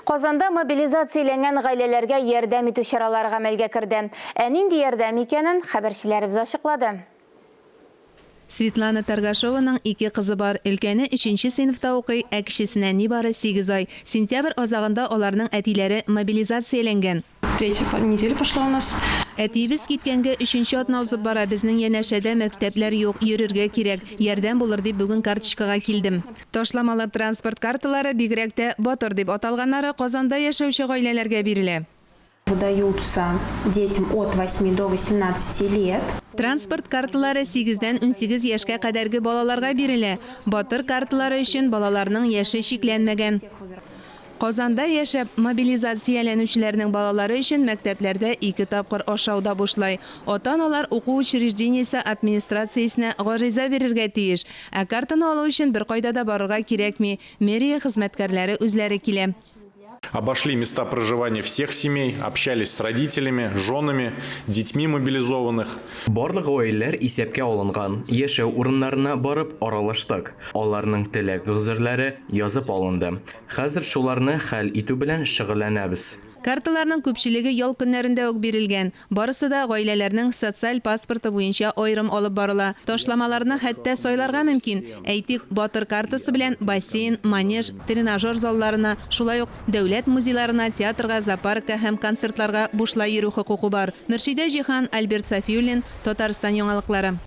Казанда мобилизацияләнгән гаиләләргә ярдәм итү чаралары гамәлгә керде. Нинди ярдәм икәнен хәбәрчеләребез ачыклады. Светлана Таргашованың 2 кызы бар. Өлкәне 3нче сыйныфта укый, ә кечесенә нибары 8 ай. Сентябрь азагында аларның әтиләре мобилизацияләнгән. 3-я неделя пошла у нас. Әтиебез киткәнгә 3нче атна узып бара. Безнең янәшәдә мәктәпләр юк, йөрергә кирәк. Ярдәм булыр дип бүген карточкага килдем. Ташламалы транспорт карталары бигрәк тә Батыр дип аталганнары Казанда яшәүче гаиләләргә бирелә. Выдаются детям от 8 до 18 лет. Транспорт карталары 8-дән 18 яшькә кадәрге балаларга бирелә. Батыр карталары өчен балаларның яше шикләнмәгән. Казанда яшәп мобилизацияләнүчеләрнең балалары өчен мәктәпләрдә 2 тапкыр ашауда бушлай. Ата-аналар уку учреждениесе администрациясенә гариза бирергә тиеш. Ә картаны алу өчен бер кайда да барырга кирәкми. Мэрия хезмәткәрләре үзләре килә. Обошли места проживания всех семей, общались с родителями, женами, детьми мобилизованных. Барлык гаиләләр исәпкә алынган. Яшәү урыннарына барып аралаштык. Аларның теләк гызырлары язып алынды. Хәзер шуларны хәл итү белән шөгыльләнәбез. Карталарның күпчелеге ял көннәрендә үк бирелгән. Барысы да гаиләләрнең социаль паспорты буенча аерым алып барыла. Ташламаларны хәтта сайларга мөмкин. Әйтик, Батыр картасы белән бассейн, манеж, тренажер залларына, шулай ук дәүләт музейларына, театрга, зоопаркка һәм концертларга бушлай йөрү хокукы бар. Мөршидә Җиһан, Альберт Сафиуллин, Татарстан яңалыклары.